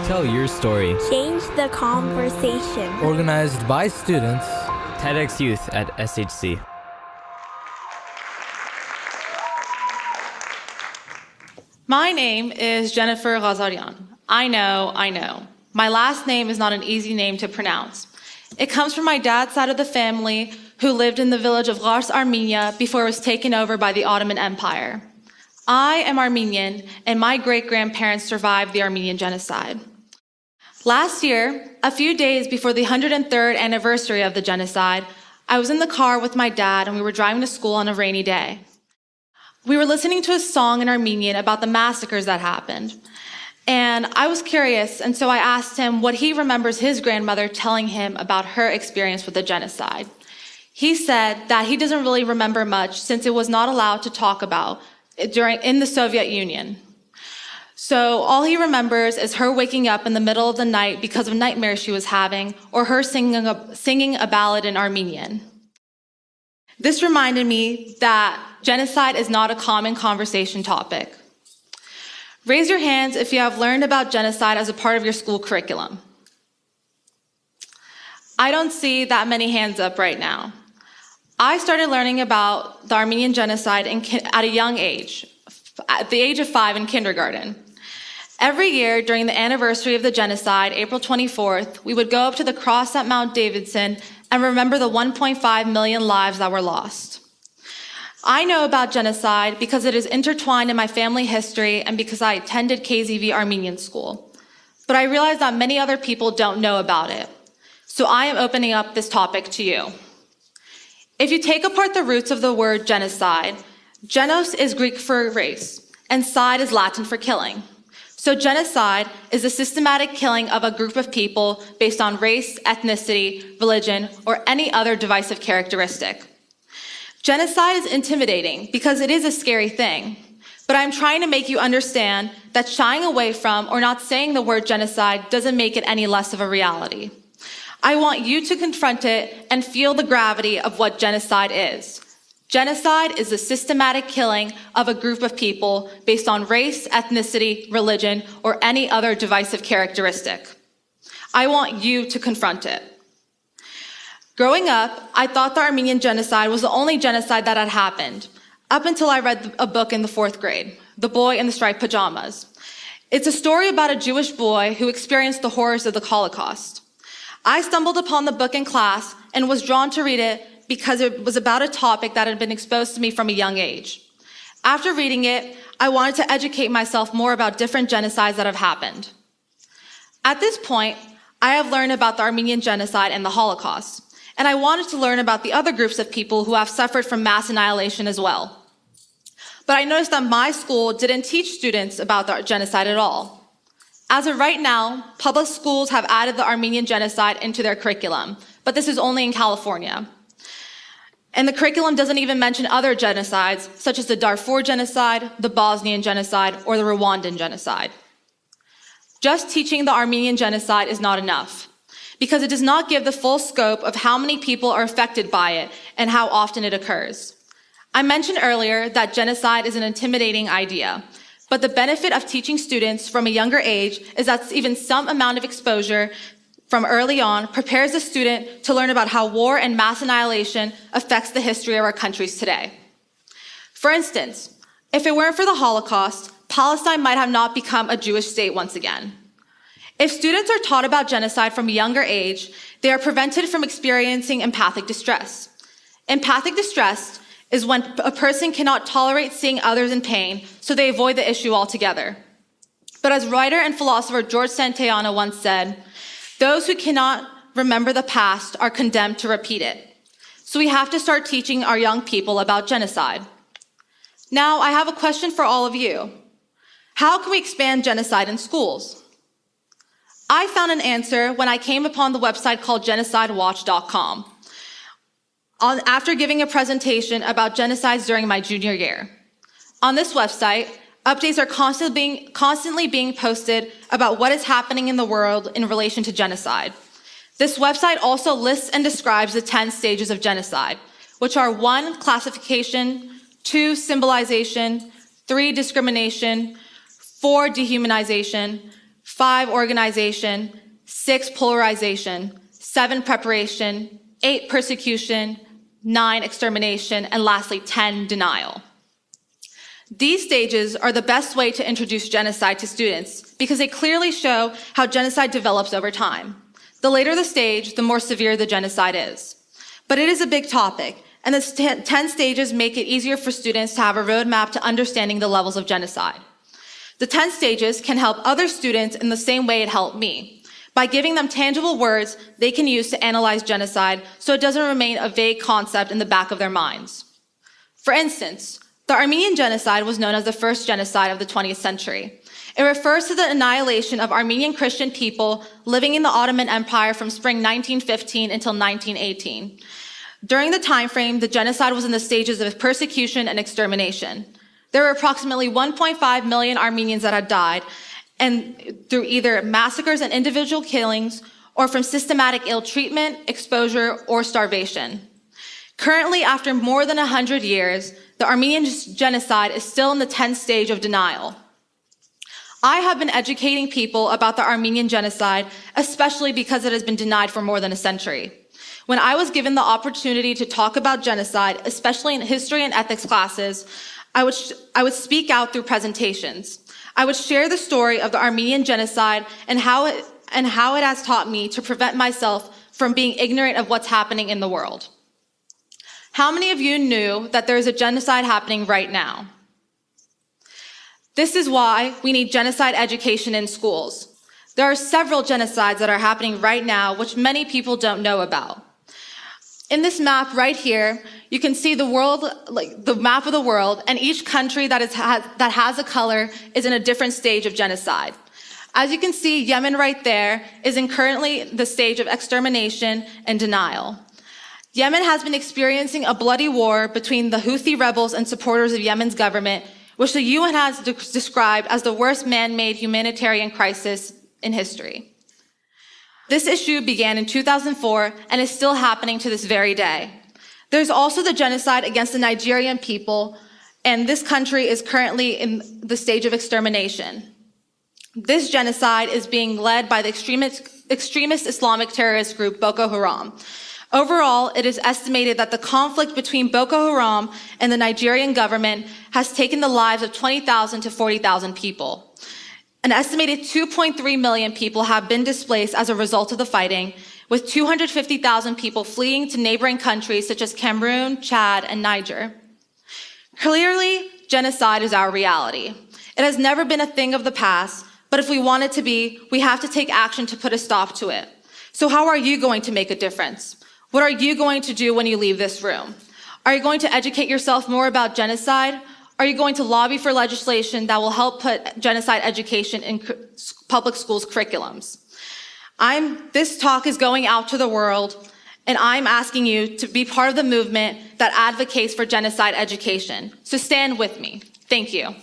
Tell your story. Change the conversation. Organized by students. TEDxYouth at SHC. My name is Jennifer Kazaryan. I know. My last name is not an easy name to pronounce. It comes from my dad's side of the family, who lived in the village of Kars, Armenia, before it was taken over by the Ottoman Empire. I am Armenian, and my great-grandparents survived the Armenian Genocide. Last year, a few days before the 103rd anniversary of the genocide, I was in the car with my dad, and we were driving to school on a rainy day. We were listening to a song in Armenian about the massacres that happened. And I was curious, and so I asked him what he remembers his grandmother telling him about her experience with the genocide. He said that he doesn't really remember much since it was not allowed to talk about in the Soviet Union. So all he remembers is her waking up in the middle of the night because of nightmares she was having, or her singing a ballad in Armenian. This reminded me that genocide is not a common conversation topic. Raise your hands if you have learned about genocide as a part of your school curriculum. I don't see that many hands up right now. I started learning about the Armenian Genocide at a young age, at the age of 5 in kindergarten. Every year during the anniversary of the genocide, April 24th, we would go up to the cross at Mount Davidson and remember the 1.5 million lives that were lost. I know about genocide because it is intertwined in my family history and because I attended KZV Armenian school. But I realize that many other people don't know about it. So I am opening up this topic to you. If you take apart the roots of the word genocide, genos is Greek for race, and cide is Latin for killing. So genocide is the systematic killing of a group of people based on race, ethnicity, religion, or any other divisive characteristic. Genocide is intimidating because it is a scary thing, but I'm trying to make you understand that shying away from or not saying the word genocide doesn't make it any less of a reality. I want you to confront it and feel the gravity of what genocide is. Genocide is the systematic killing of a group of people based on race, ethnicity, religion, or any other divisive characteristic. I want you to confront it. Growing up, I thought the Armenian Genocide was the only genocide that had happened, up until I read a book in the 4th grade, The Boy in the Striped Pyjamas. It's a story about a Jewish boy who experienced the horrors of the Holocaust. I stumbled upon the book in class and was drawn to read it because it was about a topic that had been exposed to me from a young age. After reading it, I wanted to educate myself more about different genocides that have happened. At this point, I have learned about the Armenian Genocide and the Holocaust. And I wanted to learn about the other groups of people who have suffered from mass annihilation as well. But I noticed that my school didn't teach students about the genocide at all. As of right now, public schools have added the Armenian Genocide into their curriculum, but this is only in California. And the curriculum doesn't even mention other genocides, such as the Darfur Genocide, the Bosnian Genocide, or the Rwandan Genocide. Just teaching the Armenian Genocide is not enough, because it does not give the full scope of how many people are affected by it and how often it occurs. I mentioned earlier that genocide is an intimidating idea, but the benefit of teaching students from a younger age is that even some amount of exposure from early on prepares the student to learn about how war and mass annihilation affects the history of our countries today. For instance, if it weren't for the Holocaust, Palestine might have not become a Jewish state once again. If students are taught about genocide from a younger age, they are prevented from experiencing empathic distress. Empathic distress is when a person cannot tolerate seeing others in pain, so they avoid the issue altogether. But as writer and philosopher George Santayana once said, those who cannot remember the past are condemned to repeat it. So we have to start teaching our young people about genocide. Now, I have a question for all of you. How can we expand genocide in schools? I found an answer when I came upon the website called genocidewatch.com after giving a presentation about genocides during my junior year. On this website, updates are constantly being posted about what is happening in the world in relation to genocide. This website also lists and describes the 10 stages of genocide, which are 1, classification, 2, symbolization, 3, discrimination, 4, dehumanization, 5, organization, 6, polarization, 7, preparation, 8, persecution, 9, extermination, and lastly, 10, denial. These stages are the best way to introduce genocide to students because they clearly show how genocide develops over time. The later the stage, the more severe the genocide is. But it is a big topic, and the 10 stages make it easier for students to have a roadmap to understanding the levels of genocide. The 10 stages can help other students in the same way it helped me, by giving them tangible words they can use to analyze genocide so it doesn't remain a vague concept in the back of their minds. For instance, the Armenian Genocide was known as the first genocide of the 20th century. It refers to the annihilation of Armenian Christian people living in the Ottoman Empire from spring 1915 until 1918. During the time frame, the genocide was in the stages of persecution and extermination. There were approximately 1.5 million Armenians that had died, and through either massacres and individual killings, or from systematic ill treatment, exposure, or starvation. Currently, after more than 100 years, the Armenian Genocide is still in the 10th stage of denial. I have been educating people about the Armenian Genocide, especially because it has been denied for more than a century. When I was given the opportunity to talk about genocide, especially in history and ethics classes, I would speak out through presentations. I would share the story of the Armenian Genocide and how it has taught me to prevent myself from being ignorant of what's happening in the world. How many of you knew that there is a genocide happening right now? This is why we need genocide education in schools. There are several genocides that are happening right now, which many people don't know about. In this map right here, you can see the world, like the map of the world, and each country that has a color is in a different stage of genocide. As you can see, Yemen right there is in currently the stage of extermination and denial. Yemen has been experiencing a bloody war between the Houthi rebels and supporters of Yemen's government, which the UN has described as the worst man-made humanitarian crisis in history. This issue began in 2004 and is still happening to this very day. There's also the genocide against the Nigerian people, and this country is currently in the stage of extermination. This genocide is being led by the extremist Islamic terrorist group Boko Haram. Overall, it is estimated that the conflict between Boko Haram and the Nigerian government has taken the lives of 20,000 to 40,000 people. An estimated 2.3 million people have been displaced as a result of the fighting, with 250,000 people fleeing to neighboring countries such as Cameroon, Chad, and Niger. Clearly, genocide is our reality. It has never been a thing of the past, but if we want it to be, we have to take action to put a stop to it. So how are you going to make a difference? What are you going to do when you leave this room? Are you going to educate yourself more about genocide? Are you going to lobby for legislation that will help put genocide education in public schools' curriculums? This talk is going out to the world, and I'm asking you to be part of the movement that advocates for genocide education. So stand with me. Thank you.